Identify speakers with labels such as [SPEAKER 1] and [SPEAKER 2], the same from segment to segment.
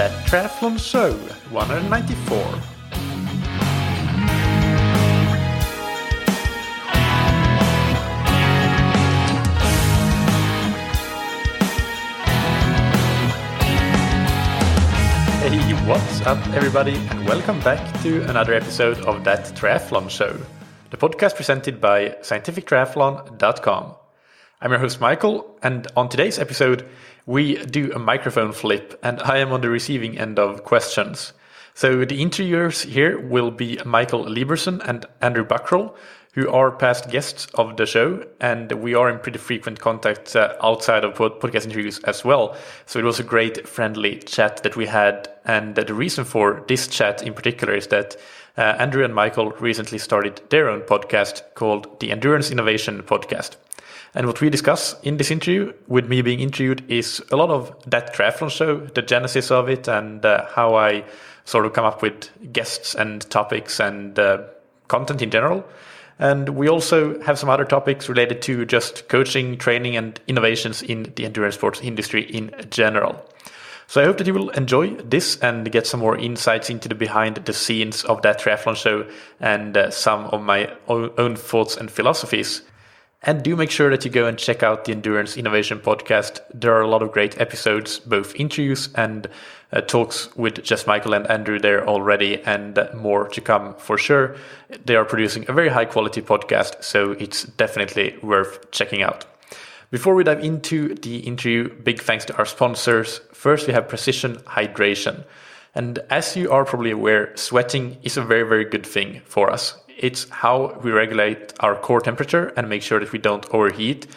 [SPEAKER 1] That Triathlon Show 194. Hey, what's up everybody, and welcome back to another episode of That Triathlon Show, the podcast presented by scientifictriathlon.com. I'm your host Michael, and on today's episode we do a microphone flip, and I am on the receiving end of questions. So the interviewers here will be Mikael Liberzon and Andrew Buckrell, who are past guests of the show, and we are in pretty frequent contact outside of podcast interviews as well. So it was a great friendly chat that we had, and the reason for this chat in particular is that Andrew and Mikael recently started their own podcast called the Endurance Innovation Podcast. And what we discuss in this interview, with me being interviewed, is a lot of That Triathlon Show, the genesis of it, and how I sort of come up with guests and topics and content in general. And we also have some other topics related to just coaching, training, and innovations in the endurance sports industry in general. So I hope that you will enjoy this and get some more insights into the behind the scenes of That Triathlon Show and some of my own thoughts and philosophies. And do make sure that you go and check out the Endurance Innovation Podcast. There are a lot of great episodes, both interviews and talks with just Mikael and Andrew there already, and more to come for sure. They are producing a very high quality podcast, so it's definitely worth checking out. Before we dive into the interview, big thanks to our sponsors. First, we have Precision Hydration. And as you are probably aware, sweating is a very, very good thing for us. It's how we regulate our core temperature and make sure that we don't overheat.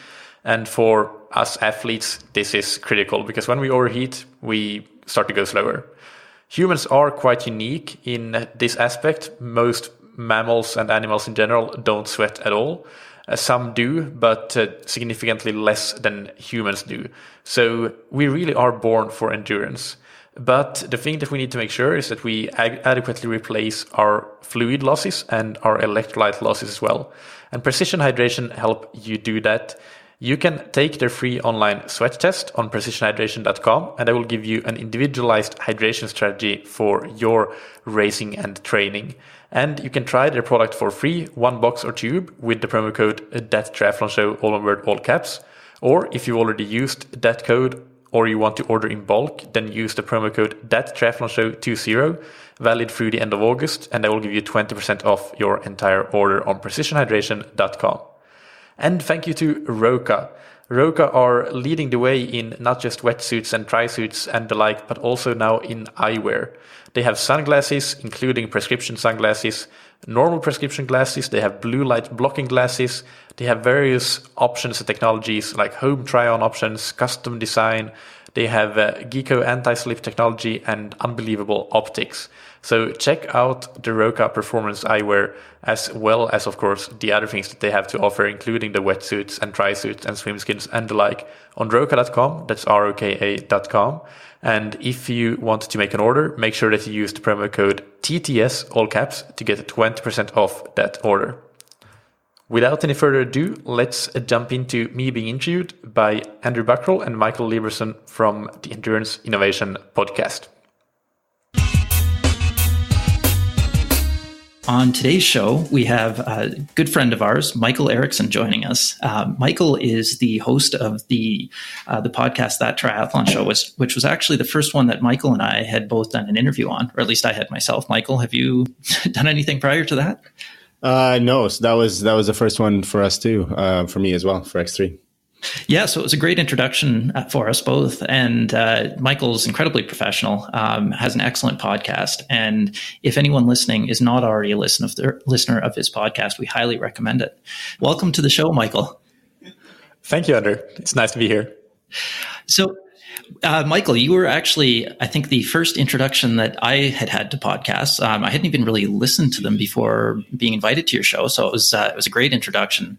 [SPEAKER 1] And for us athletes, this is critical because when we overheat, we start to go slower. Humans are quite unique in this aspect. Most mammals and animals in general don't sweat at all. Some do, but significantly less than humans do. So we really are born for endurance. But the thing that we need to make sure is that we adequately replace our fluid losses and our electrolyte losses as well. And Precision Hydration help you do that. You can take their free online sweat test on precisionhydration.com, and I will give you an individualized hydration strategy for your racing and training. And you can try their product for free, 1 box or tube, with the promo code That Triathlon Show, all one word, all caps. Or if you already used that code, or you want to order in bulk, then use the promo code That Triathlon Show 20, valid through the end of August, and I will give you 20% off your entire order on precisionhydration.com. And thank you to Roka. Roka are leading the way in not just wetsuits and tri-suits and the like, but also now in eyewear. They have sunglasses, including prescription sunglasses, normal prescription glasses, they have blue light blocking glasses, they have various options and technologies like home try-on options, custom design, they have Geeko anti-slip technology and unbelievable optics. So check out the Roka performance eyewear, as well as, of course, the other things that they have to offer, including the wetsuits and tri-suits and swim skins and the like, on roka.com, that's roka.com. And if you want to make an order, make sure that you use the promo code TTS, all caps, to get 20% off that order. Without any further ado, let's jump into me being interviewed by Andrew Buckrell and Mikael Liberzon from the Endurance Innovation Podcast.
[SPEAKER 2] On today's show, we have a good friend of ours, Mikael Eriksson, joining us. Mikael is the host of the podcast That Triathlon Show, which was actually the first one that Mikael and I had both done an interview on, or at least I had myself. Mikael, have you done anything prior to that?
[SPEAKER 3] No, so that was the first one for us too, for me as well, for X3.
[SPEAKER 2] Yeah, so it was a great introduction for us both. And Mikael's incredibly professional, has an excellent podcast. And if anyone listening is not already a listener of his podcast, we highly recommend it. Welcome to the show, Mikael.
[SPEAKER 1] Thank you, Andrew. It's nice to be here.
[SPEAKER 2] So, Mikael, you were actually, I think, the first introduction that I had to podcasts. I hadn't even really listened to them before being invited to your show. So it was a great introduction,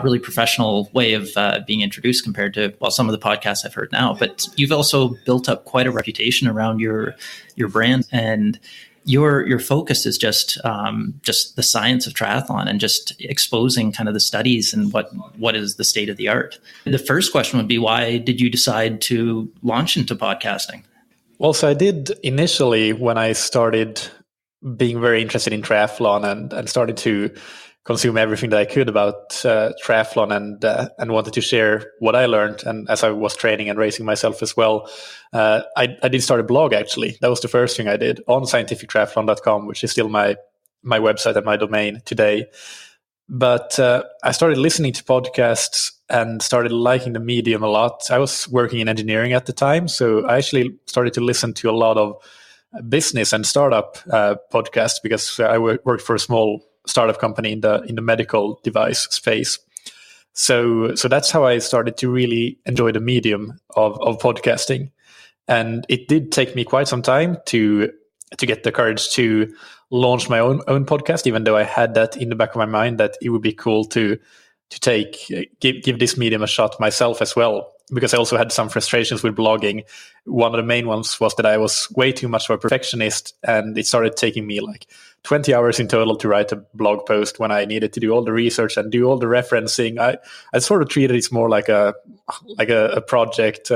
[SPEAKER 2] really professional way of being introduced compared to, well, some of the podcasts I've heard now. But you've also built up quite a reputation around your brand, and your focus is just the science of triathlon and just exposing kind of the studies and what is the state of the art. The first question would be, why did you decide to launch into podcasting?
[SPEAKER 1] Well, so I did initially when I started being very interested in triathlon and started to consume everything that I could about triathlon and wanted to share what I learned. And as I was training and racing myself as well, I did start a blog, actually. That was the first thing I did on scientifictriathlon.com, which is still my website and my domain today. But I started listening to podcasts and started liking the medium a lot. I was working in engineering at the time, so I actually started to listen to a lot of business and startup podcasts because I worked for a small startup company in the medical device space. So that's how I started to really enjoy the medium of podcasting. And it did take me quite some time to get the courage to launch my own podcast, even though I had that in the back of my mind that it would be cool to give this medium a shot myself as well. Because I also had some frustrations with blogging. One of the main ones was that I was way too much of a perfectionist, and it started taking me like 20 hours in total to write a blog post when I needed to do all the research and do all the referencing. I sort of treated it more like a project,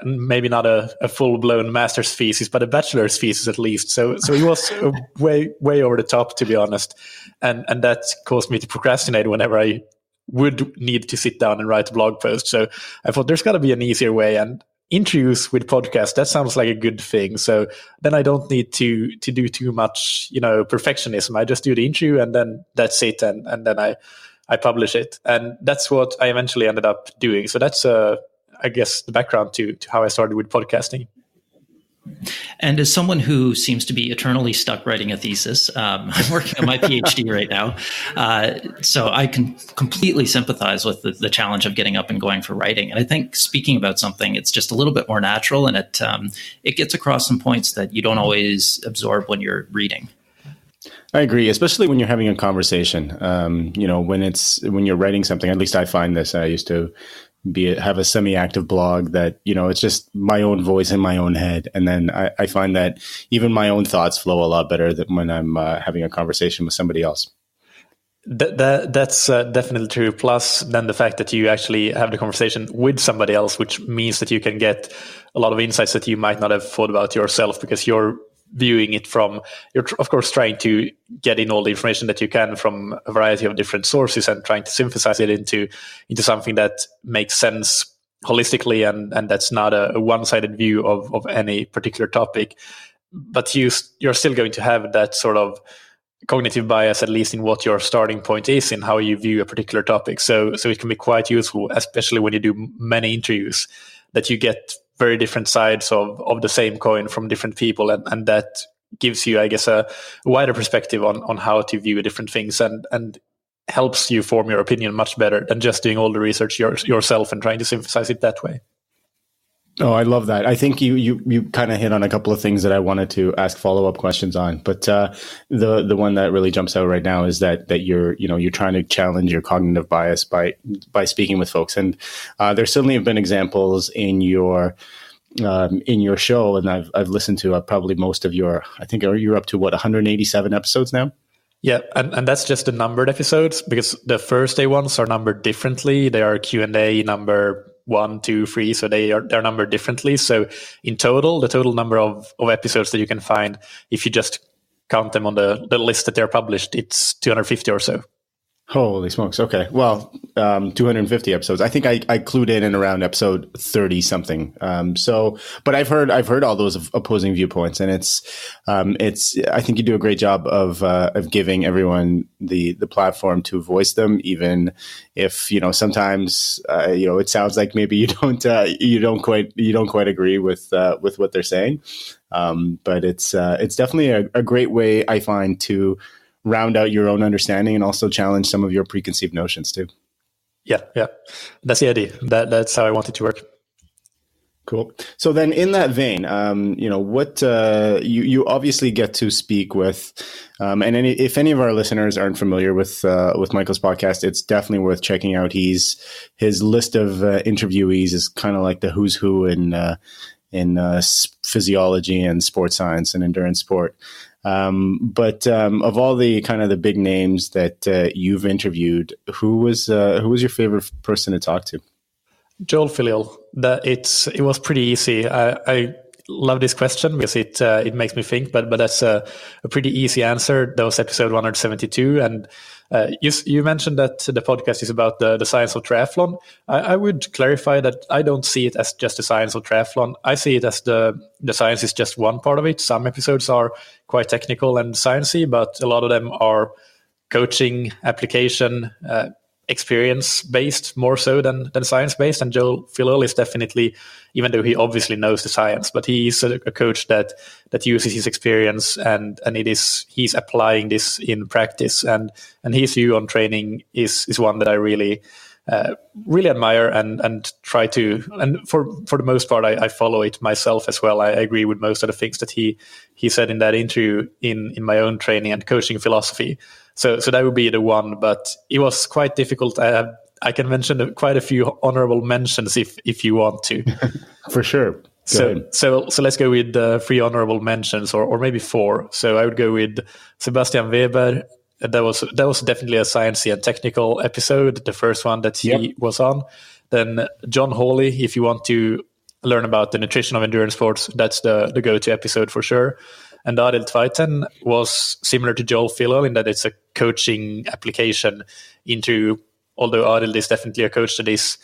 [SPEAKER 1] maybe not a full-blown master's thesis, but a bachelor's thesis at least. So it was way over the top, to be honest. And that caused me to procrastinate whenever I would need to sit down and write a blog post. So I thought there's got to be an easier way, and interviews with podcasts, that sounds like a good thing. So then I don't need to do too much, perfectionism. I just do the interview and then that's it. And then I publish it. And that's what I eventually ended up doing. So that's, I guess, the background to how I started with podcasting.
[SPEAKER 2] And as someone who seems to be eternally stuck writing a thesis, I'm working on my PhD right now. So I can completely sympathize with the challenge of getting up and going for writing. And I think speaking about something, it's just a little bit more natural, and it gets across some points that you don't always absorb when you're reading.
[SPEAKER 3] I agree, especially when you're having a conversation. When you're writing something, at least I find this. I used to have a semi-active blog that, it's just my own voice in my own head. And then I find that even my own thoughts flow a lot better than when I'm having a conversation with somebody else.
[SPEAKER 1] That's definitely true. Plus, then the fact that you actually have the conversation with somebody else, which means that you can get a lot of insights that you might not have thought about yourself, because you're viewing it you're of course trying to get in all the information that you can from a variety of different sources and trying to synthesize it into something that makes sense holistically, and that's not a one-sided view of any particular topic. But you're still going to have that sort of cognitive bias, at least in what your starting point is in how you view a particular topic. So it can be quite useful, especially when you do many interviews, that you get very different sides of the same coin from different people. And that gives you, I guess, a wider perspective on how to view different things and helps you form your opinion much better than just doing all the research yourself and trying to synthesize it that way.
[SPEAKER 3] Oh, I love that. I think you kind of hit on a couple of things that I wanted to ask follow-up questions on. But the one that really jumps out right now is that you're trying to challenge your cognitive bias by speaking with folks. And there certainly have been examples in your show, and I've listened to probably most of I think you're up to 187 episodes now?
[SPEAKER 1] Yeah, and that's just the numbered episodes, because the Thursday ones are numbered differently. They are Q&A number 1, 2, 3, so they're numbered differently. So in total, the total number of episodes that you can find, if you just count them on the list that they're published, it's 250 or so.
[SPEAKER 3] Holy smokes. Okay. Well, 250 episodes. I think I clued in around episode 30 something. But I've heard all those opposing viewpoints, and I think you do a great job of giving everyone the platform to voice them, even if, sometimes, it sounds like maybe you don't quite agree with what they're saying. But it's definitely a great way, I find, to round out your own understanding and also challenge some of your preconceived notions too.
[SPEAKER 1] Yeah. That's the idea. That's how I want it to work.
[SPEAKER 3] Cool. So then in that vein, what you obviously get to speak with, and if any of our listeners aren't familiar with Mikael's podcast, it's definitely worth checking out. His list of interviewees is kind of like the who's who in physiology and sports science and endurance sport. But of all the kind of the big names that you've interviewed, who was your favorite person to talk to?
[SPEAKER 1] Joel Filliol. It was pretty easy. I love this question because it makes me think, but that's a pretty easy answer. That was episode 172. And you mentioned that the podcast is about the science of triathlon. I would clarify that I don't see it as just the science of triathlon. I see it as the science is just one part of it. Some episodes are quite technical and sciencey, but a lot of them are coaching, application, experience-based more so than science-based. And Joel Filliol is definitely, even though he obviously knows the science, but he's a coach that uses his experience and he's applying this in practice. And his view on training is one that I really admire and try to. And for the most part, I follow it myself as well. I agree with most of the things that he said in that interview in my own training and coaching philosophy. So that would be the one, but it was quite difficult. I can mention quite a few honorable mentions if you want to.
[SPEAKER 3] For sure.
[SPEAKER 1] So let's go with 3 honorable mentions or maybe 4. So I would go with Sebastian Weber. That was definitely a sciencey and technical episode, the first one that he was on. Then John Hawley, if you want to learn about the nutrition of endurance sports, that's the go-to episode for sure. And Arild Tveiten was similar to Joel Filliol in that it's a coaching application into, although Arild is definitely a coach that is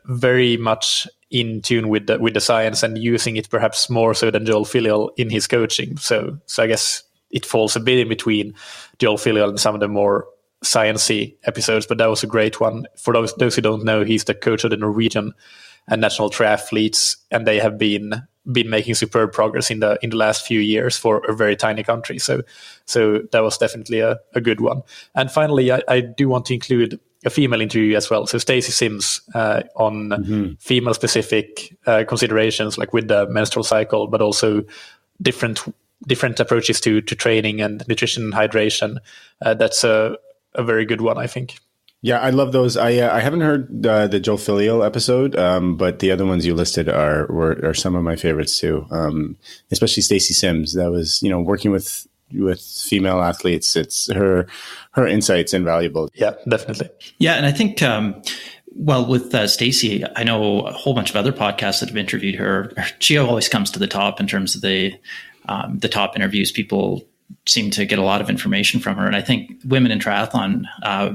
[SPEAKER 1] very much in tune with the science and using it perhaps more so than Joel Filliol in his coaching. So I guess it falls a bit in between Joel Filliol and some of the more sciencey episodes, but that was a great one. For those who don't know, he's the coach of the Norwegian and national triathletes, and they have been making superb progress in the last few years for a very tiny country. So that was definitely a good one. And finally, I do want to include a female interview as well. So Stacy Sims on female specific considerations, like with the menstrual cycle, but also different approaches to training and nutrition and hydration. That's a very good one, I think.
[SPEAKER 3] Yeah, I love those. I haven't heard the Joel Filliol episode, but the other ones you listed are some of my favorites too. Especially Stacy Sims. That was, working with female athletes. It's her insights invaluable.
[SPEAKER 1] Yeah, definitely.
[SPEAKER 2] Yeah, and I think with Stacy, I know a whole bunch of other podcasts that have interviewed her. She always comes to the top in terms of the top interviews. People seem to get a lot of information from her. And I think Women in Triathlon,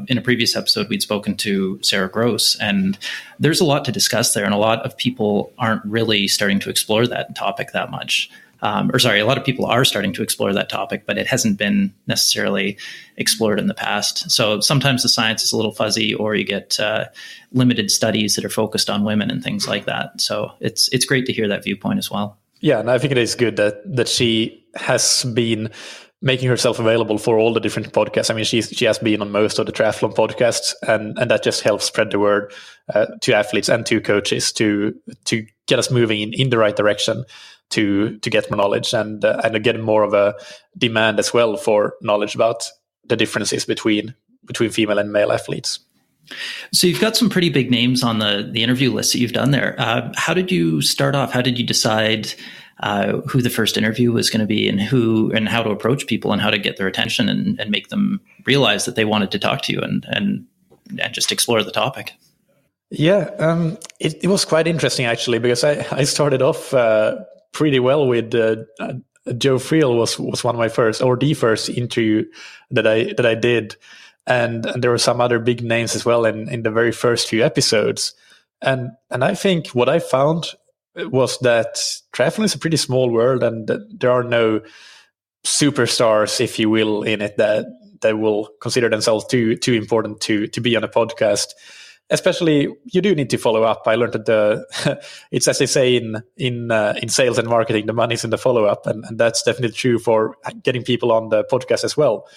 [SPEAKER 2] in a previous episode, we'd spoken to Sarah Gross, and there's a lot to discuss there. And a lot of people aren't really starting to explore that topic that much. A lot of people are starting to explore that topic, but it hasn't been necessarily explored in the past. So sometimes the science is a little fuzzy, or you get limited studies that are focused on women and things like that. So it's great to hear that viewpoint as well.
[SPEAKER 1] Yeah, and I think it is good that she has been making herself available for all the different podcasts. I mean, she has been on most of the triathlon podcasts, and that just helps spread the word to athletes and to coaches to get us moving in the right direction to get more knowledge and get more of a demand as well for knowledge about the differences between female and male athletes.
[SPEAKER 2] So you've got some pretty big names on the interview list that you've done there. How did you start off? How did you decide who the first interview was going to be, and how to approach people and how to get their attention and make them realize that they wanted to talk to you and just explore the topic?
[SPEAKER 1] Yeah, it was quite interesting actually, because I started off pretty well with Joel Filliol was one of my first, or the first interview that I did. And there were some other big names as well in the very first few episodes. And I think what I found was that triathlon is a pretty small world, and that there are no superstars, if you will, in it that will consider themselves too important to be on a podcast. Especially, you do need to follow up. I learned that it's, as they say in sales and marketing, the money's in the follow up, and that's definitely true for getting people on the podcast as well.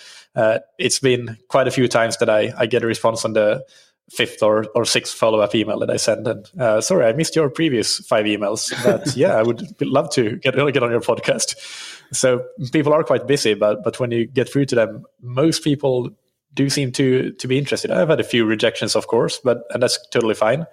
[SPEAKER 1] It's been quite a few times that I get a response on the 5th or 6th follow-up email that I send. And sorry, I missed your previous 5 emails, but yeah, I would love to get on your podcast. So people are quite busy, but when you get through to them, most people do seem to be interested. I've had a few rejections, of course, and that's totally fine.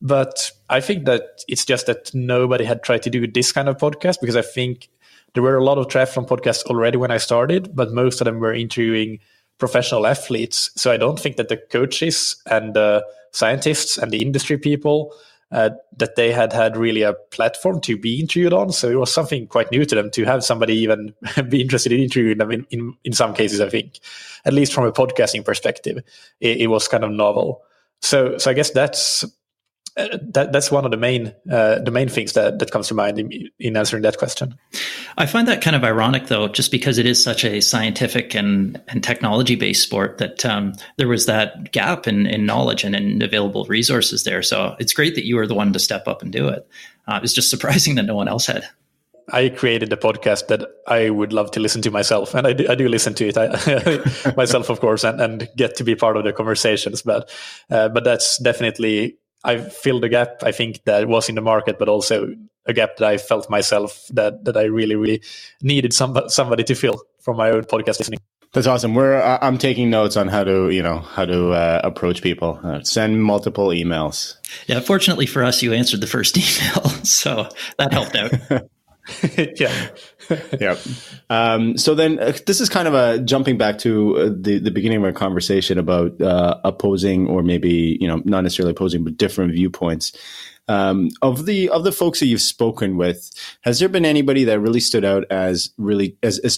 [SPEAKER 1] But I think that it's just that nobody had tried to do this kind of podcast, because I think there were a lot of triathlon podcasts already when I started, but most of them were interviewing professional athletes. So I don't think that the coaches and the scientists and the industry people that they had really a platform to be interviewed on. So it was something quite new to them to have somebody even be interested in interviewing them in some cases, I think, at least from a podcasting perspective, it was kind of novel. So I guess that's one of the main things that comes to mind in answering that question.
[SPEAKER 2] I find that kind of ironic, though, just because it is such a scientific and technology-based sport, that there was that gap in knowledge and in available resources there. So it's great that you were the one to step up and do it. It's just surprising that no one else had.
[SPEAKER 1] I created a podcast that I would love to listen to myself, and I do listen to it myself, of course, and get to be part of the conversations. But that's definitely, I've filled a gap, I think, that was in the market, but also a gap that I felt myself that I really, really needed somebody to fill from my own podcast listening.
[SPEAKER 3] That's awesome. I'm taking notes on how to approach people. Send multiple emails.
[SPEAKER 2] Yeah, fortunately for us, you answered the first email, so that helped out.
[SPEAKER 1] Yeah.
[SPEAKER 3] Yeah. So then this is kind of a jumping back to the beginning of our conversation about opposing, or maybe, not necessarily opposing, but different viewpoints. Of the folks that you've spoken with, has there been anybody that really stood out as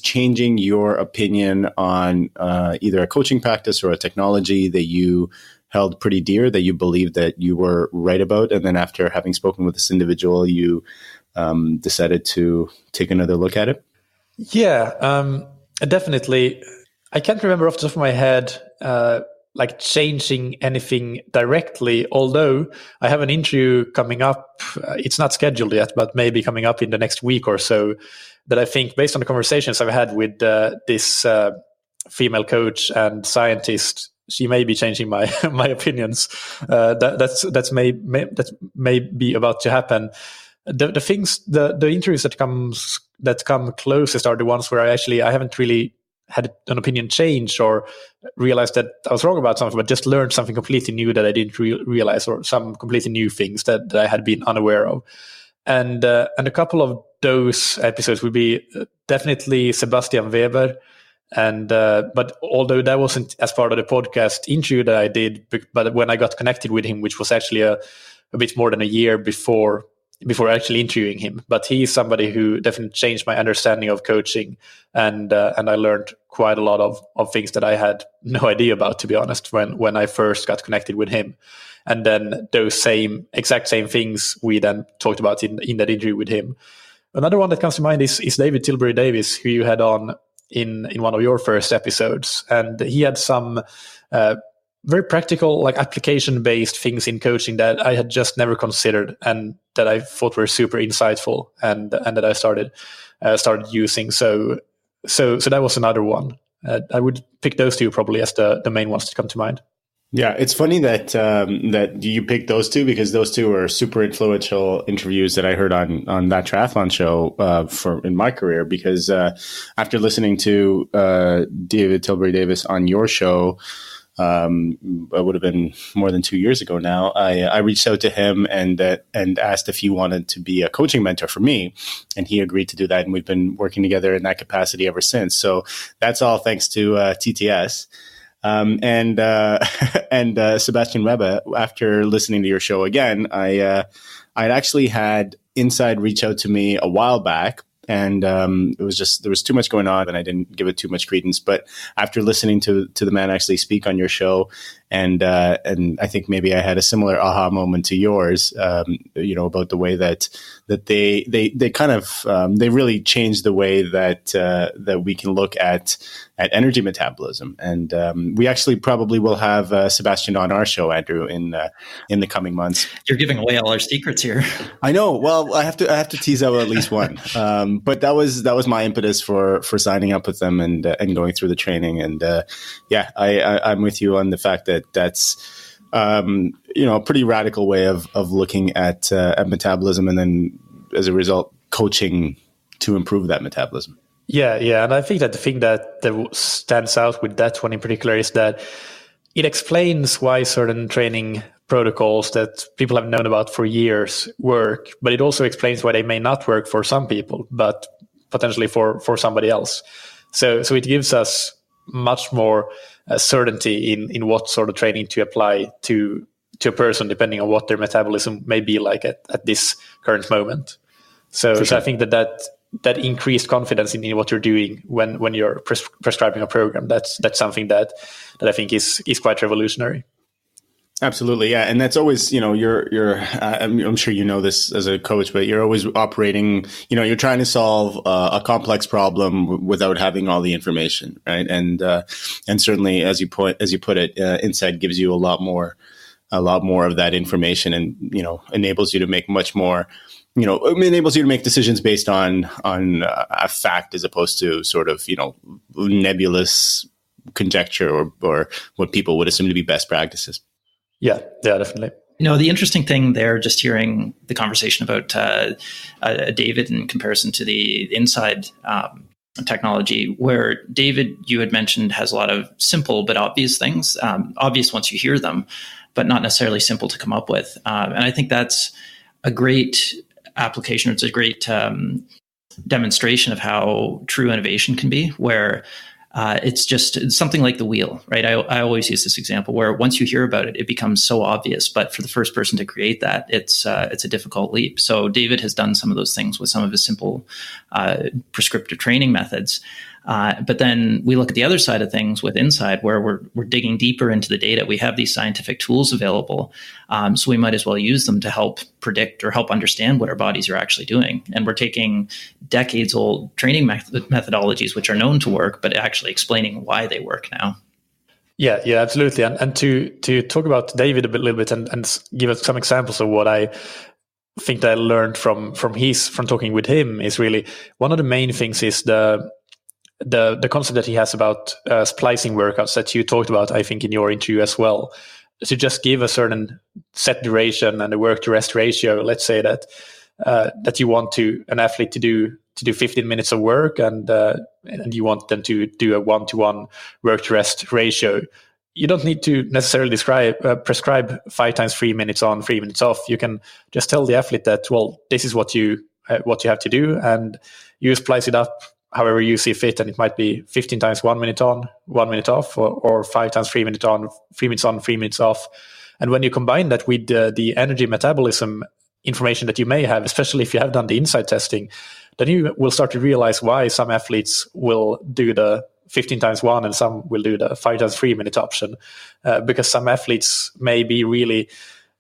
[SPEAKER 3] changing your opinion on either a coaching practice or a technology that you held pretty dear, that you believed that you were right about, and then after having spoken with this individual, you decided to take another look at it?
[SPEAKER 1] Yeah, definitely. I can't remember off the top of my head like changing anything directly, although I have an interview coming up. It's not scheduled yet, but maybe coming up in the next week or so, that I think, based on the conversations I've had with this female coach and scientist, she may be changing my opinions. That may be about to happen. The things, the interviews that come closest are the ones where I haven't really had an opinion change or realized that I was wrong about something, but just learned something completely new that I didn't realize, or some completely new things that I had been unaware of. And a couple of those episodes would be definitely Sebastian Weber. And but although that wasn't as part of the podcast interview that I did, but when I got connected with him, which was actually a bit more than a year before actually interviewing him, but he's somebody who definitely changed my understanding of coaching, and I learned quite a lot of things that I had no idea about, to be honest, when I first got connected with him. And then those exact same things we then talked about in that interview with him. Another one that comes to mind is David Tilbury-Davis, who you had on in one of your first episodes, and he had some very practical, like application-based things in coaching that I had just never considered, and that I thought were super insightful, and that I started using. So that was another one. I would pick those two probably as the main ones that come to mind.
[SPEAKER 3] Yeah, it's funny that that you picked those two, because those two are super influential interviews that I heard on That Triathlon Show in my career. Because after listening to David Tilbury-Davis on your show, it would have been more than 2 years ago now, I reached out to him and asked if he wanted to be a coaching mentor for me, and he agreed to do that, and we've been working together in that capacity ever since. So that's all thanks to TTS. And Sebastian Weber. After listening to your show again, I'd actually had Inside reach out to me a while back. And it was just, there was too much going on and I didn't give it too much credence. But after listening to the man actually speak on your show, and I think maybe I had a similar aha moment to yours, about the way that they kind of they really changed the way that we can look at energy metabolism. And we actually probably will have Sebastian on our show, Andrew, in the coming months.
[SPEAKER 2] You're giving away all our secrets here. I
[SPEAKER 3] know. Well, I have to tease out at least one. But that was my impetus for signing up with them and going through the training. And I'm with you on the fact that that's a pretty radical way of looking at metabolism, and then as a result, coaching to improve that metabolism.
[SPEAKER 1] Yeah, and I think that the thing that stands out with that one in particular is that it explains why certain training protocols that people have known about for years work, but it also explains why they may not work for some people, but potentially for somebody else. So it gives us much more certainty in what sort of training to apply to to a person depending on what their metabolism may be like at this current moment. So I think that increased confidence in what you're doing when you're prescribing a program, that's something that I think is quite revolutionary.
[SPEAKER 3] Absolutely, yeah, and that's always, I'm sure you know this as a coach, but you're always operating. You're trying to solve a complex problem without having all the information, right? And certainly, as you put it, Insight gives you a lot more of that information, and enables you to make much more. Enables you to make decisions based on a fact as opposed to sort of nebulous conjecture or what people would assume to be best practices.
[SPEAKER 1] Yeah, definitely.
[SPEAKER 2] The interesting thing there, just hearing the conversation about David in comparison to the Inside technology, where David, you had mentioned, has a lot of simple but obvious things, obvious once you hear them, but not necessarily simple to come up with. And I think that's a great application. It's a great demonstration of how true innovation can be, where it's something like the wheel, right? I always use this example where once you hear about it, it becomes so obvious, but for the first person to create that, it's a difficult leap. So David has done some of those things with some of his simple prescriptive training methods. But then we look at the other side of things with Inside, where we're digging deeper into the data. We have these scientific tools available, so we might as well use them to help predict or help understand what our bodies are actually doing. And we're taking decades-old training methodologies, which are known to work, but actually explaining why they work now.
[SPEAKER 1] Yeah, absolutely. And to talk about David a little bit and give us some examples of what I think that I learned from talking with him is really one of the main things is the concept that he has about splicing workouts that you talked about, I think, in your interview as well, to just give a certain set duration and a work to rest ratio. Let's say that you want an athlete to do 15 minutes of work and you want them to do a 1-to-1 work to rest ratio. You don't need to necessarily prescribe 5 times 3 minutes on, 3 minutes off. You can just tell the athlete that, well, this is what you have to do, and you splice it up however you see fit, and it might be 15 times 1 minute on, 1 minute off, or 5 times 3 minutes on, 3 minutes on, 3 minutes off. And when you combine that with the energy metabolism information that you may have, especially if you have done the Inside testing, then you will start to realize why some athletes will do the 15 times 1 and some will do the 5 times 3 minute option, because some athletes may be really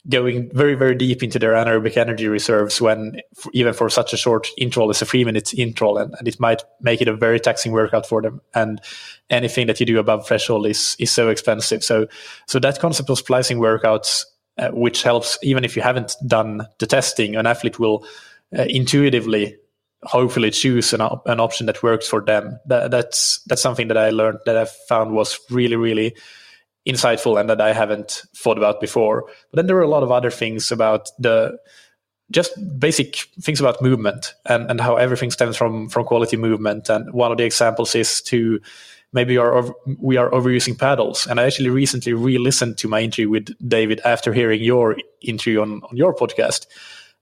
[SPEAKER 1] going very, very deep into their anaerobic energy reserves when even for such a short interval as a 3-minute interval, and it might make it a very taxing workout for them. And anything that you do above threshold is so expensive. So that concept of splicing workouts, which helps even if you haven't done the testing, an athlete will intuitively, hopefully, choose an option that works for them. That's something that I learned that I found was really, really insightful and that I haven't thought about before. But then there were a lot of other things about just basic things about movement and how everything stems from quality movement. And one of the examples is maybe we are overusing paddles. And I actually recently re-listened to my interview with David after hearing your interview on your podcast.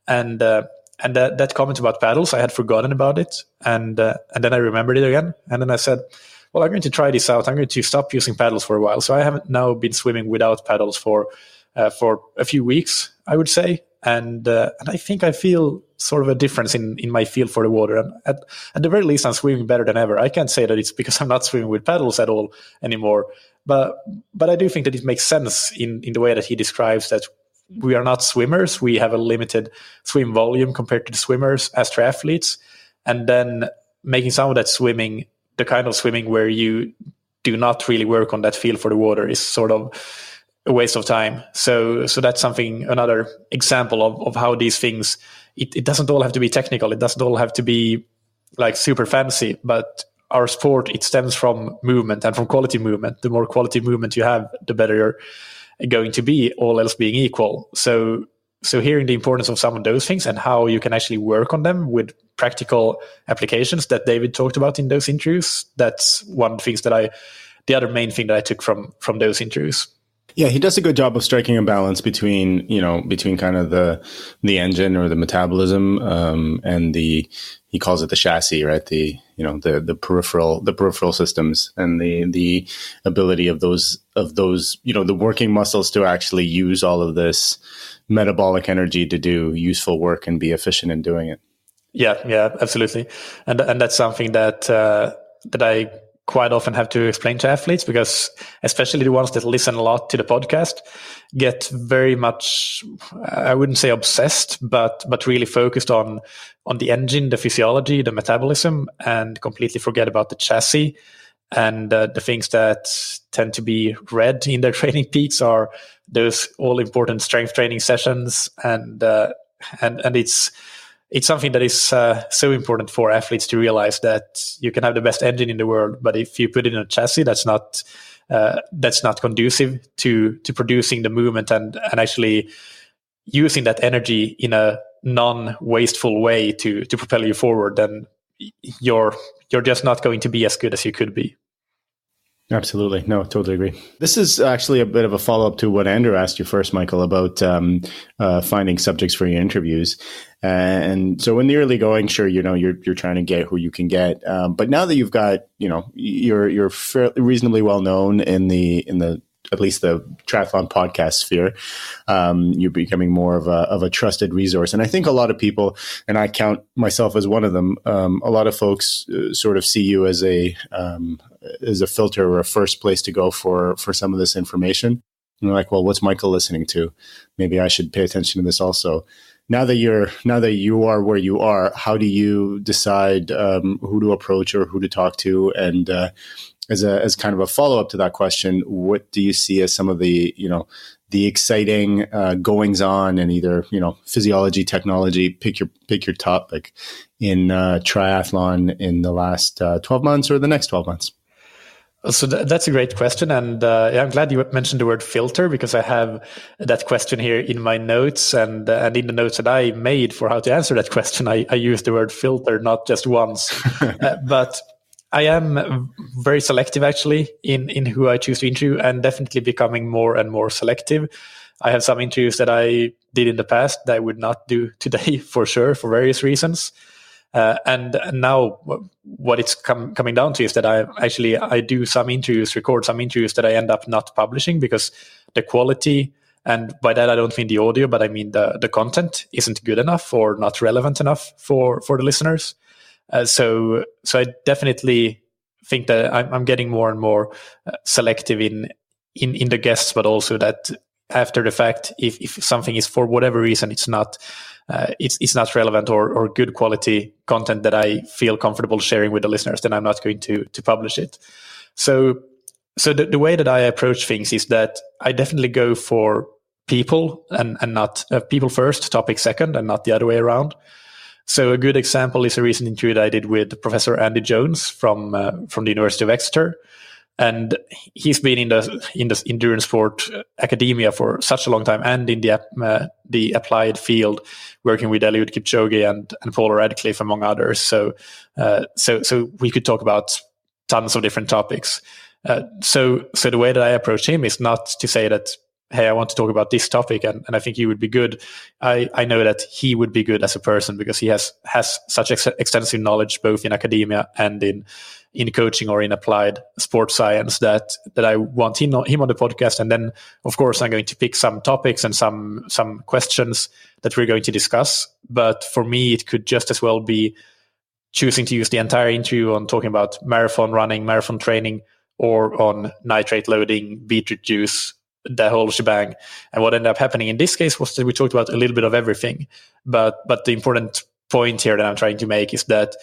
[SPEAKER 1] And that comment about paddles, I had forgotten about it. And then I remembered it again. And then I said, well, I'm going to try this out. I'm going to stop using paddles for a while. So I haven't now been swimming without paddles for a few weeks, I would say. And I think I feel sort of a difference in my feel for the water. And at the very least, I'm swimming better than ever. I can't say that it's because I'm not swimming with paddles at all anymore. But I do think that it makes sense in the way that he describes that we are not swimmers. We have a limited swim volume compared to the swimmers as triathletes. And then making some of that swimming the kind of swimming where you do not really work on that feel for the water is sort of a waste of time. So that's another example of how these things, it doesn't all have to be technical. It doesn't all have to be like super fancy, but our sport, it stems from movement and from quality movement. The more quality movement you have, the better you're going to be, all else being equal. So hearing the importance of some of those things and how you can actually work on them with practical applications that David talked about in those interviews, that's one of the things the other main thing that I took from those interviews.
[SPEAKER 3] Yeah, he does a good job of striking a balance between kind of the engine or the metabolism, and he calls it the chassis, right? The peripheral systems and the ability of those, the working muscles to actually use all of this metabolic energy to do useful work and be efficient in doing it.
[SPEAKER 1] Yeah, absolutely. And that's something that I quite often have to explain to athletes, because especially the ones that listen a lot to the podcast get very much, I wouldn't say obsessed, but really focused on the engine, the physiology, the metabolism, and completely forget about the chassis. And the things that tend to be read in their training peaks are those all important strength training sessions, and it's something that is so important for athletes to realize, that you can have the best engine in the world, but if you put it in a chassis, that's not conducive to producing the movement and actually using that energy in a non-wasteful way to propel you forward, then you're just not going to be as good as you could be.
[SPEAKER 3] Absolutely. No, totally agree. This is actually a bit of a follow-up to what Andrew asked you first, Michael, about finding subjects for your interviews. And so in the early going, sure, you're trying to get who you can get. But now that you've got, you're fairly reasonably well known in the at least the triathlon podcast sphere, you're becoming more of a trusted resource. And I think a lot of people, and I count myself as one of them, a lot of folks sort of see you as a filter or a first place to go for some of this information. And they're like, well, what's Michael listening to? Maybe I should pay attention to this also. Now that you are where you are, how do you decide who to approach or who to talk to? And as kind of a follow up to that question, what do you see as some of the exciting goings on in either physiology, technology? Pick your topic in triathlon in the last 12 months or the next 12 months.
[SPEAKER 1] So that's a great question. And I'm glad you mentioned the word filter, because I have that question here in my notes. And in the notes that I made for how to answer that question, I used the word filter not just once. But I am very selective, actually, in who I choose to interview, and definitely becoming more and more selective. I have some interviews that I did in the past that I would not do today, for sure, for various reasons. And now what it's coming down to is that I do some interviews, record some interviews that I end up not publishing, because the quality, and by that I don't mean the audio, but I mean the content isn't good enough or not relevant enough for the listeners. So I definitely think that I'm getting more and more selective in the guests, but also that after the fact, if something is for whatever reason it's not relevant or good quality content that I feel comfortable sharing with the listeners, then I'm not going to publish it. So the way that I approach things is that I definitely go for people and not people first, topic second, and not the other way around. So a good example is a recent interview that I did with Professor Andy Jones from the University of Exeter. And he's been in the endurance sport academia for such a long time, and in the applied field, working with Eliud Kipchoge and Paul Radcliffe, among others. So we could talk about tons of different topics. So the way that I approach him is not to say that, hey, I want to talk about this topic, and I think you would be good. I know that he would be good as a person, because he has such extensive knowledge both in academia and in coaching or in applied sports science that I want him on the podcast. And then, of course, I'm going to pick some topics and some questions that we're going to discuss. But for me, it could just as well be choosing to use the entire interview on talking about marathon running, marathon training, or on nitrate loading, beetroot juice, the whole shebang. And what ended up happening in this case was that we talked about a little bit of everything. But the important point here that I'm trying to make is that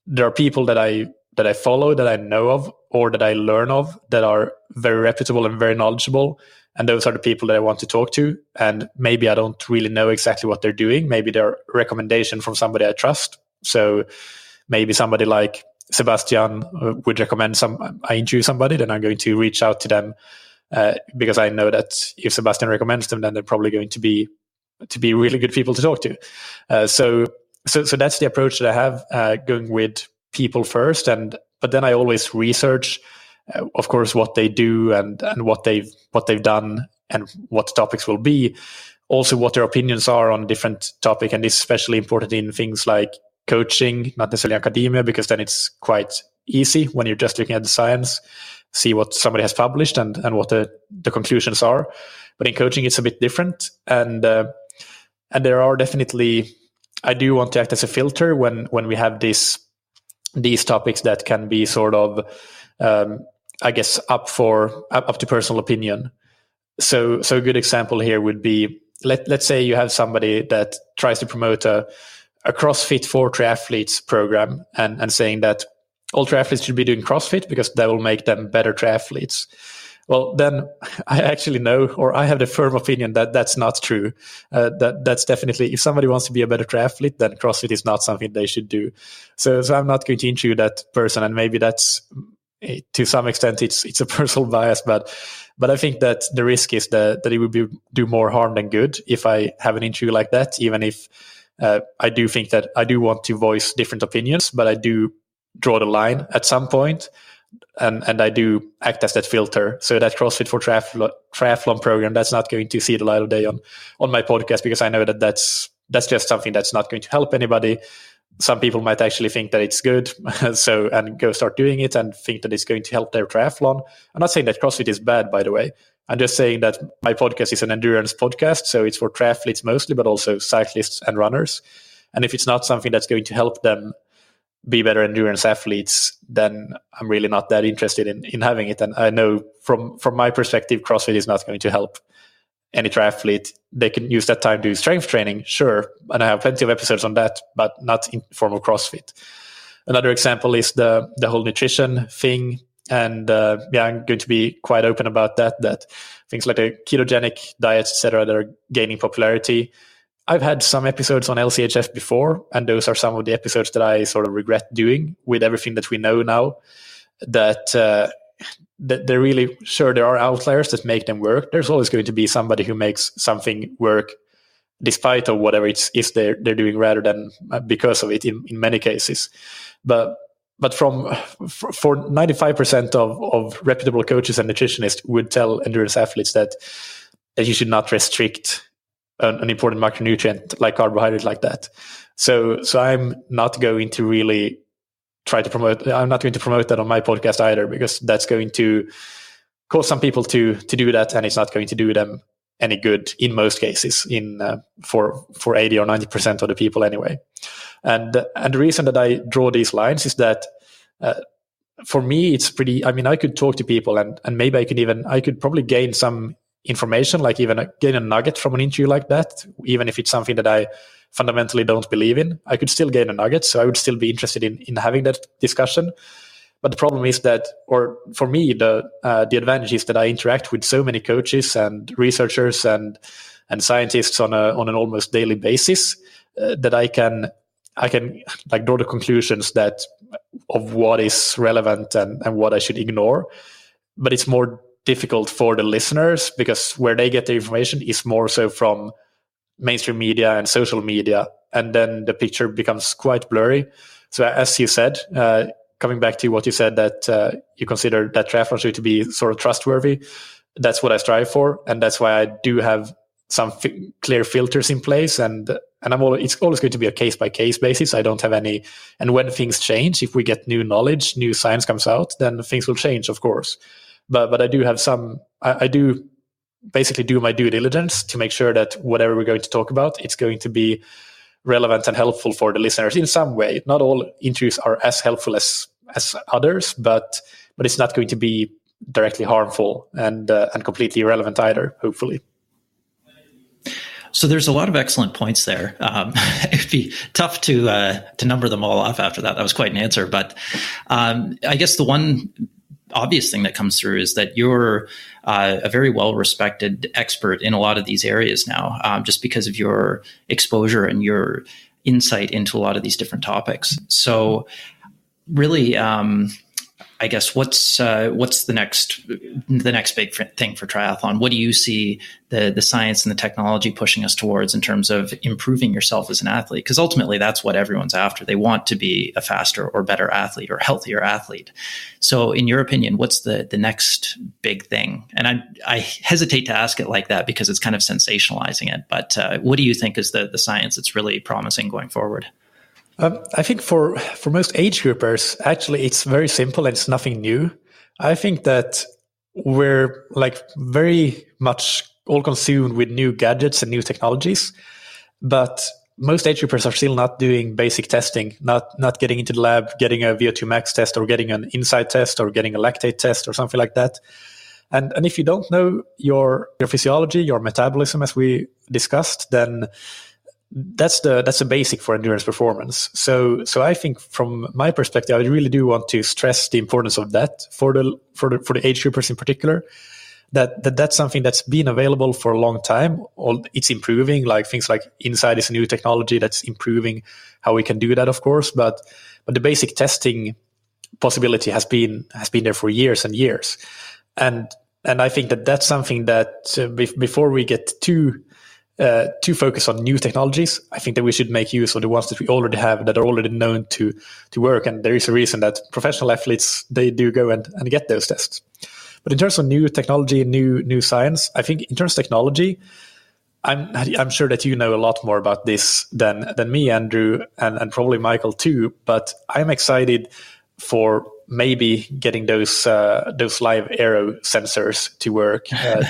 [SPEAKER 1] there are people that I follow, that I know of, or that I learn of, that are very reputable and very knowledgeable. And those are the people that I want to talk to. And maybe I don't really know exactly what they're doing. Maybe they're a recommendation from somebody I trust. So maybe somebody like Sebastian would recommend I interview somebody, then I'm going to reach out to them, because I know that if Sebastian recommends them, then they're probably going to be really good people to talk to. So that's the approach that I have, going with people first, but then I always research, of course, what they do and what they've done and what the topics will be. Also, what their opinions are on a different topic, and this is especially important in things like coaching, not necessarily academia, because then it's quite easy when you're just looking at the science, see what somebody has published and what the conclusions are. But in coaching, it's a bit different, and there are definitely, I do want to act as a filter when we have these topics that can be sort of, I guess, up to personal opinion. So a good example here would be, let's say you have somebody that tries to promote a CrossFit for triathletes program and saying that all triathletes should be doing CrossFit because that will make them better triathletes. Well, then I actually know, or I have the firm opinion that that's not true. That's definitely, if somebody wants to be a better triathlete, then CrossFit is not something they should do. So I'm not going to interview that person, and maybe that's, to some extent, it's a personal bias, but I think that the risk is that it would do more harm than good if I have an interview like that, even if I do think that I do want to voice different opinions, but I do draw the line at some point, and I do act as that filter. So that CrossFit for triathlon program, that's not going to see the light of day on my podcast, because I know that that's just something that's not going to help anybody. Some people might actually think that it's good, and go start doing it and think that it's going to help their triathlon. I'm not saying that CrossFit is bad, by the way. I'm just saying that my podcast is an endurance podcast, so it's for triathletes mostly, but also cyclists and runners. And if it's not something that's going to help them be better endurance athletes, then I'm really not that interested in having it. And I know from my perspective, CrossFit is not going to help any triathlete. They can use that time to do strength training, sure, and I have plenty of episodes on that, but not in form of CrossFit. Another example is the whole nutrition thing, and I'm going to be quite open about that things like the ketogenic diets, etc., that are gaining popularity. I've had some episodes on LCHF before, and those are some of the episodes that I sort of regret doing with everything that we know now, that they're really, sure, there are outliers that make them work. There's always going to be somebody who makes something work despite of whatever it is they're doing, rather than because of it in many cases. But for 95% of reputable coaches and nutritionists would tell endurance athletes that you should not restrict an important macronutrient like carbohydrate like that. So I'm not going to really try to promote. I'm not going to promote that on my podcast either, because that's going to cause some people to do that, and it's not going to do them any good in most cases. For 80 or 90% of the people anyway. And the reason that I draw these lines is that for me it's pretty. I mean, I could talk to people and maybe I could probably gain some information, like even gain a nugget from an interview like that, even if it's something that I fundamentally don't believe in. I could still gain a nugget, so I would still be interested in having that discussion. But the problem is that, or for me, the advantage is that I interact with so many coaches and researchers and scientists on an almost daily basis, that I can like draw the conclusions that of what is relevant and what I should ignore. But it's more difficult for the listeners, because where they get their information is more so from mainstream media and social media, and then the picture becomes quite blurry. So as you said, coming back to what you said, that you consider That Triathlon Show to be sort of trustworthy, that's what I strive for, and that's why I do have some clear filters in place, and it's always going to be a case-by-case basis. I don't have any, and when things change, if we get new knowledge, new science comes out, then things will change, of course. But I do have some, I do basically do my due diligence to make sure that whatever we're going to talk about, it's going to be relevant and helpful for the listeners in some way. Not all interviews are as helpful as others, but it's not going to be directly harmful and completely irrelevant either, hopefully.
[SPEAKER 2] So there's a lot of excellent points there. It'd be tough to number them all off after that. That was quite an answer. But I guess the one obvious thing that comes through is that you're a very well-respected expert in a lot of these areas now, just because of your exposure and your insight into a lot of these different topics. So really, I guess what's the next big thing for triathlon? What do you see the science and the technology pushing us towards in terms of improving yourself as an athlete? Because ultimately that's what everyone's after. They want to be a faster or better athlete or healthier athlete. So in your opinion, what's the next big thing? And I hesitate to ask it like that because it's kind of sensationalizing it. But what do you think is the science that's really promising going forward?
[SPEAKER 1] I think for most age groupers, actually, it's very simple and it's nothing new. I think that we're like very much all consumed with new gadgets and new technologies, but most age groupers are still not doing basic testing, not getting into the lab, getting a VO2max test or getting an inside test or getting a lactate test or something like that. And if you don't know your physiology, your metabolism, as we discussed, then that's the basic for endurance performance. So I think from my perspective, I really do want to stress the importance of that for the age groupers in particular. That's something that's been available for a long time. It's improving, like things like Inside is a new technology that's improving how we can do that, of course. But the basic testing possibility has been there for years and years. And I think that's something that before we get too focus on new technologies, I think that we should make use of the ones that we already have that are already known to work. And there is a reason that professional athletes, they do go and get those tests. But in terms of new technology, new science, I think in terms of technology, I'm sure that you know a lot more about this than me, Andrew, and probably Mikael too. But I'm excited for maybe getting those live aero sensors to work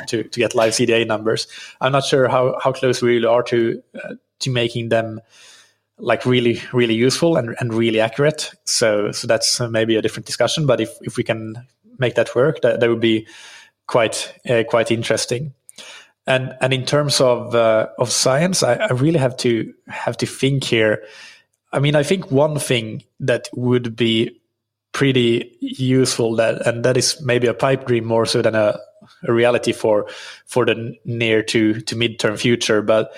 [SPEAKER 1] to get live CDA numbers. I'm not sure how close we really are to making them like really, really useful and really accurate. So that's maybe a different discussion. But if we can make that work, that would be quite interesting. And in terms of science, I really have to think here. I mean, I think one thing that would be pretty useful, that is maybe a pipe dream more so than a reality for the near to midterm future. But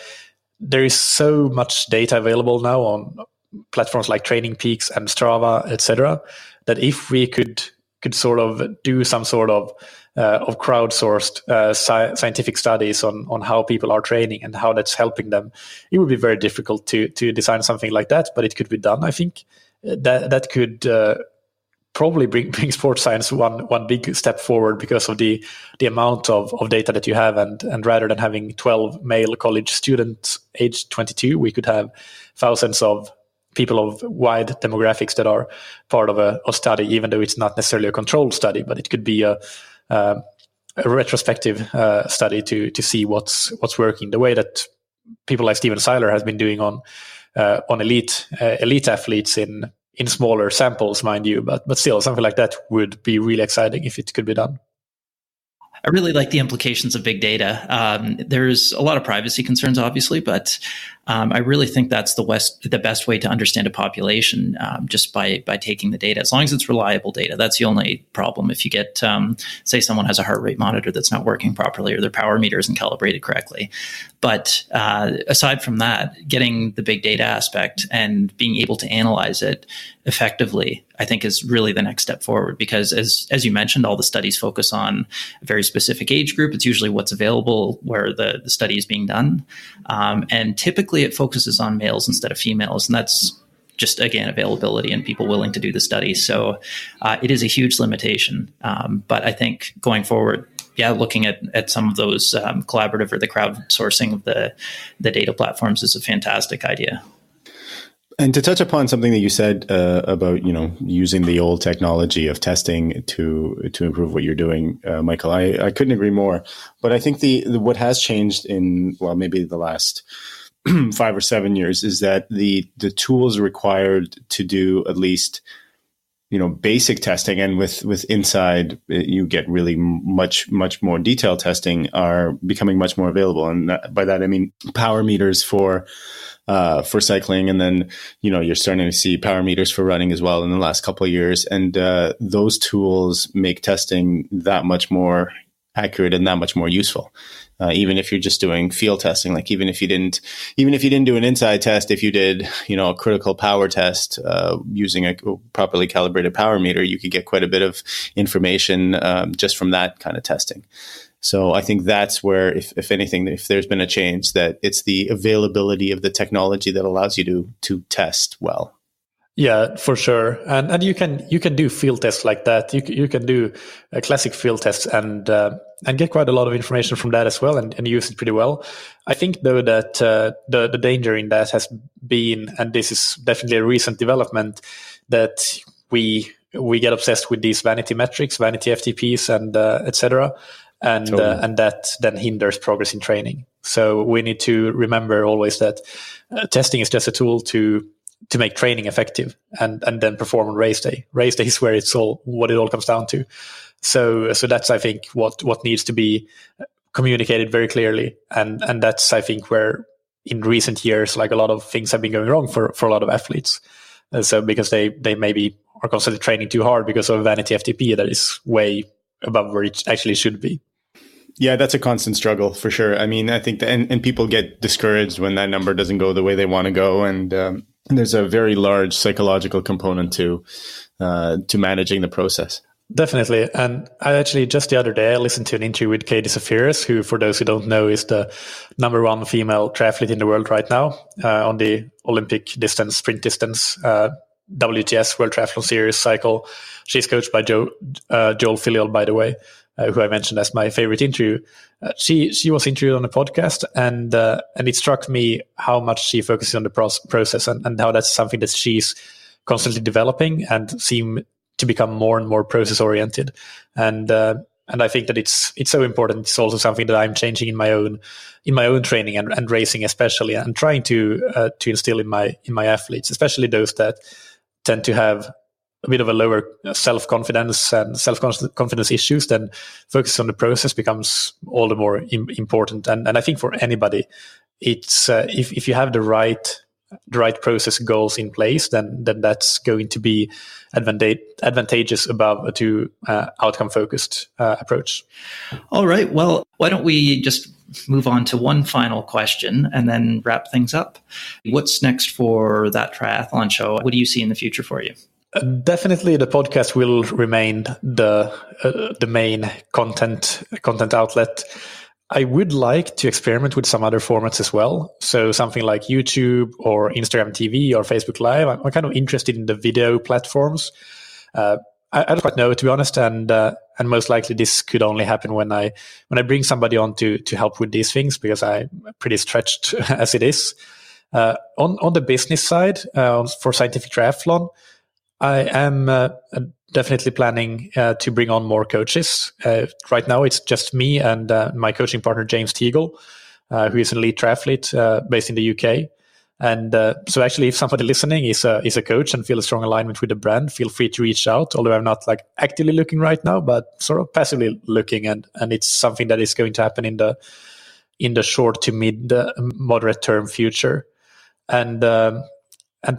[SPEAKER 1] there is so much data available now on platforms like Training Peaks and Strava, etc., that if we could sort of do some sort of crowdsourced scientific studies on how people are training and how that's helping them, it would be very difficult to design something like that, but it could be done. I think that could probably bring sports science one big step forward because of the amount of data that you have, and rather than having 12 male college students aged 22, we could have thousands of people of wide demographics that are part of a study, even though it's not necessarily a controlled study, but it could be a retrospective study to see what's working, the way that people like Steven Seiler has been doing on elite athletes in smaller samples, mind you, but still something like that would be really exciting if it could be done.
[SPEAKER 2] I really like the implications of big data. There's a lot of privacy concerns, obviously, but I really think that's the best way to understand a population, just by taking the data, as long as it's reliable data. That's the only problem. If you get, say, someone has a heart rate monitor that's not working properly, or their power meter isn't calibrated correctly. But aside from that, getting the big data aspect and being able to analyze it effectively, I think is really the next step forward. Because as you mentioned, all the studies focus on a very specific age group. It's usually what's available where the study is being done. And typically it focuses on males instead of females. And that's just, again, availability and people willing to do the study. So it is a huge limitation. But I think going forward, looking at some of those collaborative or the crowdsourcing of the data platforms is a fantastic idea.
[SPEAKER 3] And to touch upon something that you said about, using the old technology of testing to improve what you're doing, Mikael, I couldn't agree more. But I think what has changed in, maybe the last 5 or 7 years is that the tools required to do at least, basic testing, and with Inside, you get really much more detailed testing, are becoming much more available. And by that, I mean power meters for cycling. And then, you're starting to see power meters for running as well in the last couple of years. And those tools make testing that much more accurate and that much more useful. even if you're just doing field testing, like even if you didn't do an inside test, if you did, a critical power test using a properly calibrated power meter, you could get quite a bit of information just from that kind of testing. So I think that's where, if anything, if there's been a change, that it's the availability of the technology that allows you to test well.
[SPEAKER 1] Yeah, for sure. And you can do field tests like that. You can do classic field tests and get quite a lot of information from that as well, and use it pretty well. I think though that the danger in that has been, and this is definitely a recent development, that we get obsessed with these vanity metrics, vanity FTPs, and etc. And totally. And that then hinders progress in training. So we need to remember always that testing is just a tool to make training effective, and then perform on race day. Race day is where what it all comes down to. So that's, I think, what needs to be communicated very clearly, and that's, I think, where in recent years, like, a lot of things have been going wrong for a lot of athletes. So because they maybe are constantly training too hard because of a vanity FTP that is way above where it actually should be.
[SPEAKER 3] Yeah, that's a constant struggle for sure. I mean, I think and people get discouraged when that number doesn't go the way they want to go, and there's a very large psychological component to managing the process.
[SPEAKER 1] Definitely. And I actually, just the other day, I listened to an interview with Katie Zafiris, who, for those who don't know, is the #1 female triathlete in the world right now on the Olympic distance, sprint distance, WTS, World Triathlon Series cycle. She's coached by Joel Filliol, by the way, who I mentioned as my favorite interview. She was interviewed on a podcast, and it struck me how much she focuses on the process, and how that's something that she's constantly developing and seem to become more and more process oriented. And I think that it's so important. It's also something that I'm changing in my own training and racing especially, and trying to instill in my athletes, especially those that tend to have a bit of a lower self-confidence and self-confidence issues. Then focus on the process becomes all the more important. And I think for anybody, it's if you have the right process goals in place, then that's going to be advantageous above a too outcome focused approach.
[SPEAKER 2] All right. Well, why don't we just move on to one final question and then wrap things up? What's next for That Triathlon Show? What do you see in the future for you?
[SPEAKER 1] Definitely, the podcast will remain the main content outlet. I would like to experiment with some other formats as well. So something like YouTube or Instagram TV or Facebook Live. I'm kind of interested in the video platforms. I don't quite know, to be honest, and most likely this could only happen when I bring somebody on to help with these things, because I'm pretty stretched as it is. On the business side, for Scientific Triathlon, I am definitely planning to bring on more coaches. Right now, it's just me and my coaching partner, James Teagle, who is an elite triathlete based in the UK. And so actually, if somebody listening is a coach and feel a strong alignment with the brand, feel free to reach out. Although I'm not like actively looking right now, but sort of passively looking. And it's something that is going to happen in the short to mid moderate term future. And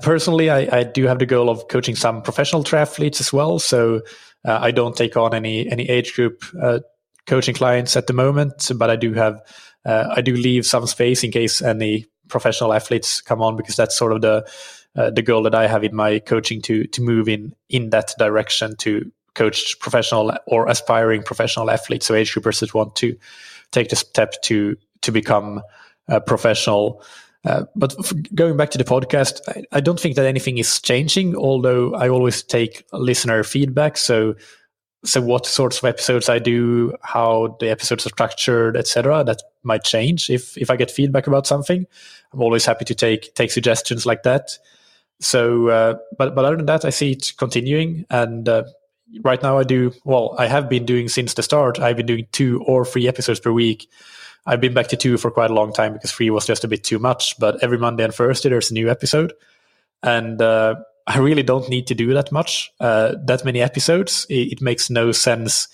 [SPEAKER 1] personally, I do have the goal of coaching some professional triathletes as well. So I don't take on any age group coaching clients at the moment, but I do leave some space in case any professional athletes come on, because that's sort of the goal that I have in my coaching, to move in that direction, to coach professional or aspiring professional athletes. So age groupers that want to take the step to become professional. But going back to the podcast, I don't think that anything is changing, although I always take listener feedback. So what sorts of episodes I do, how the episodes are structured, etc., that might change if I get feedback about something. I'm always happy to take suggestions like that. So, but other than that, I see it continuing. And right now I have been doing since the start. I've been doing 2 or 3 episodes per week. I've been back to 2 for quite a long time because 3 was just a bit too much. But every Monday and Thursday, there's a new episode. And I really don't need to do that much, that many episodes. It makes no sense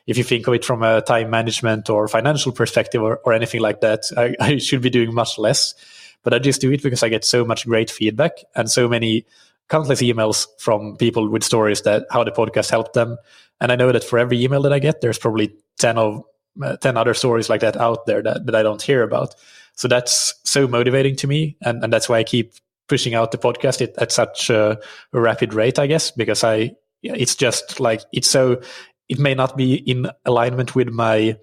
[SPEAKER 1] if you think of it from a time management or financial perspective or anything like that. I should be doing much less. But I just do it because I get so much great feedback and so many countless emails from people with stories that how the podcast helped them. And I know that for every email that I get, there's probably 10 of 10 other stories like that out there that I don't hear about. So that's so motivating to me. And that's why I keep pushing out the podcast at such a rapid rate, I guess, because it's just like, it may not be in alignment with my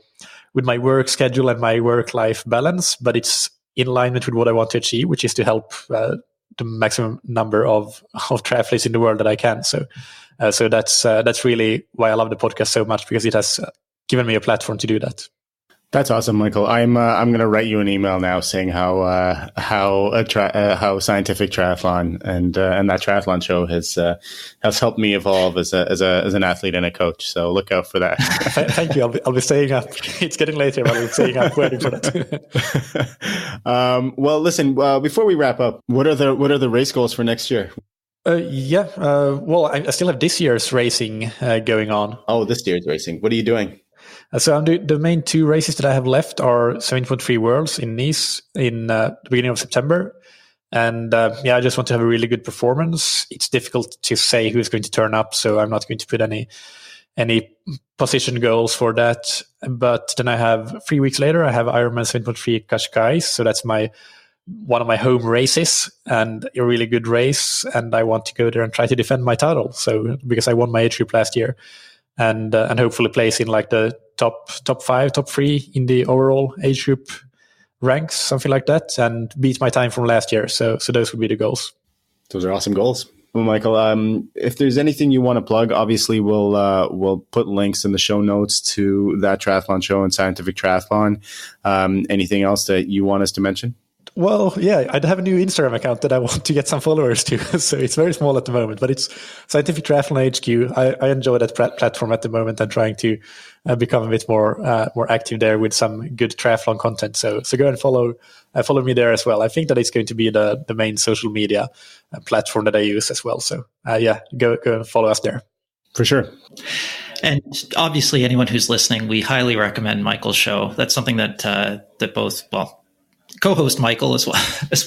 [SPEAKER 1] work schedule and my work-life balance, but it's in alignment with what I want to achieve, which is to help the maximum number of triathletes in the world that I can. So that's really why I love the podcast so much, because it has given me a platform to do that.
[SPEAKER 3] That's awesome, Michael. I'm going to write you an email now saying how Scientific Triathlon and That Triathlon Show has helped me evolve as an athlete and a coach. So look out for that.
[SPEAKER 1] Thank you. I'll be staying up. It's getting later, but I'll be staying up waiting for that.
[SPEAKER 3] Well, listen. Before we wrap up, what are the race goals for next year?
[SPEAKER 1] Well, I still have this year's racing going on.
[SPEAKER 3] Oh, this year's racing. What are you doing?
[SPEAKER 1] So the main 2 races that I have left are 7.3 Worlds in Nice in the beginning of September. And I just want to have a really good performance. It's difficult to say who's going to turn up, so I'm not going to put any position goals for that. But then I have 3 weeks later, I have Ironman 7.3 Qashqai. So that's one of my home races and a really good race. And I want to go there and try to defend my title. So because I won my age group last year. And hopefully place in like the top 5, top 3 in the overall age group ranks, something like that, and beat my time from last year. So those would be the goals.
[SPEAKER 3] Those are awesome goals. Well, Michael, if there's anything you want to plug, obviously we'll put links in the show notes to That Triathlon Show and Scientific Triathlon. Anything else that you want us to mention?
[SPEAKER 1] Well, yeah, I have a new Instagram account that I want to get some followers to. So it's very small at the moment, but it's Scientific Triathlon HQ. I enjoy that platform at the moment and trying to become a bit more active there with some good triathlon content. So go and follow me there as well. I think that it's going to be the main social media platform that I use as well. So go and follow us there.
[SPEAKER 3] For sure.
[SPEAKER 2] And obviously, anyone who's listening, we highly recommend Michael's show. That's something that both, co-host Michael as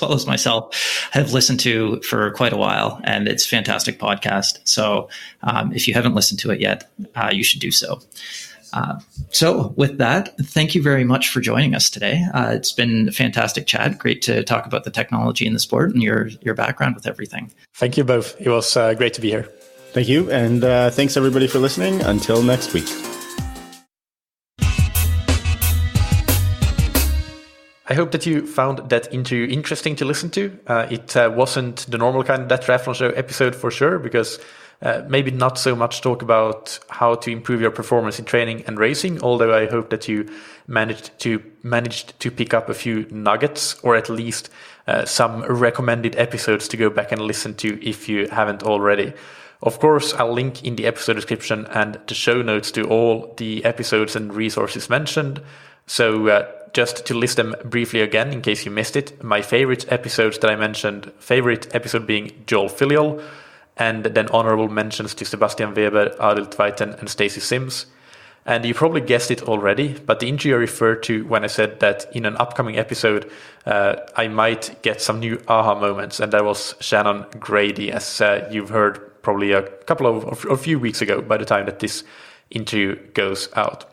[SPEAKER 2] well as myself have listened to for quite a while, and it's a fantastic podcast. So if you haven't listened to it yet, you should do so. So with that, thank you very much for joining us today. It's been a fantastic chat. Great to talk about the technology in the sport and your background with everything.
[SPEAKER 1] Thank you both. It was great to be here.
[SPEAKER 3] Thank you. And thanks everybody for listening. Until next week.
[SPEAKER 1] I hope that you found that interview interesting to listen to. It wasn't the normal kind of That Triathlon Show episode for sure, because maybe not so much talk about how to improve your performance in training and racing, although I hope that you managed to pick up a few nuggets, or at least some recommended episodes to go back and listen to if you haven't already. Of course, I'll link in the episode description and the show notes to all the episodes and resources mentioned. So just to list them briefly again, in case you missed it, my favorite episodes that I mentioned, favorite episode being Joel Filliol, and then honorable mentions to Sebastian Weber, Arild Tveiten, and Stacy Sims. And you probably guessed it already, but the interview I referred to when I said that in an upcoming episode, I might get some new aha moments, and that was Shannon Grady, as you've heard probably a few weeks ago by the time that this interview goes out.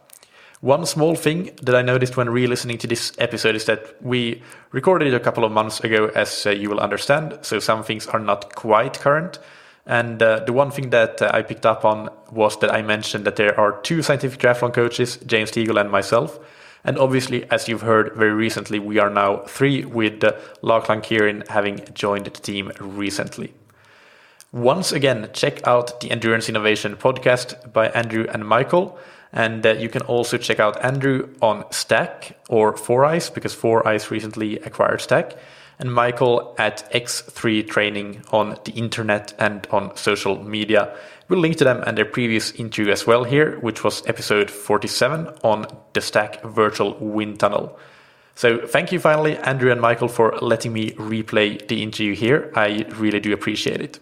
[SPEAKER 1] One small thing that I noticed when re-listening to this episode is that we recorded it a couple of months ago, as you will understand, so some things are not quite current. And the one thing that I picked up on was that I mentioned that there are 2 scientific triathlon coaches, James Teagle and myself. And obviously, as you've heard very recently, we are now 3, with Lachlan Kieran having joined the team recently. Once again, check out the Endurance Innovation podcast by Andrew and Michael. And you can also check out Andrew on STAC or 4Eyes, because 4Eyes recently acquired STAC, and Michael at X3Training on the internet and on social media. We'll link to them and their previous interview as well here, which was episode 47 on the STAC virtual wind tunnel. So thank you finally, Andrew and Michael, for letting me replay the interview here. I really do appreciate it.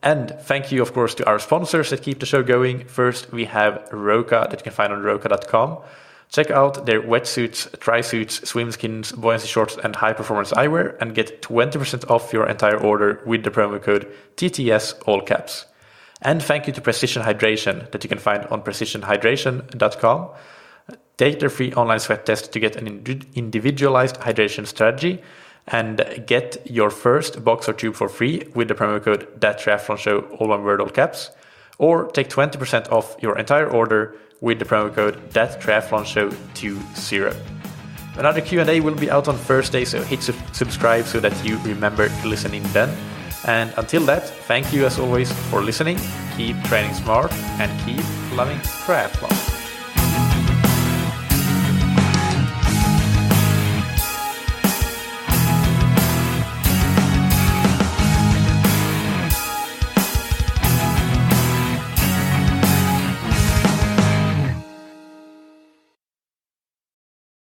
[SPEAKER 1] And thank you, of course, to our sponsors that keep the show going. First, we have Roka that you can find on roka.com. Check out their wetsuits, tri-suits, swim skins, buoyancy shorts, and high-performance eyewear, and get 20% off your entire order with the promo code TTS, all caps. And thank you to Precision Hydration that you can find on precisionhydration.com. take their free online sweat test to get an individualized hydration strategy, and get your first box or tube for free with the promo code That Triathlon Show, all one word, all caps, or take 20% off your entire order with the promo code That Triathlon Show 20. Another Q&A will be out on Thursday, so hit subscribe so that you remember to listen in then. And until that, thank you as always for listening, keep training smart, and keep loving triathlon.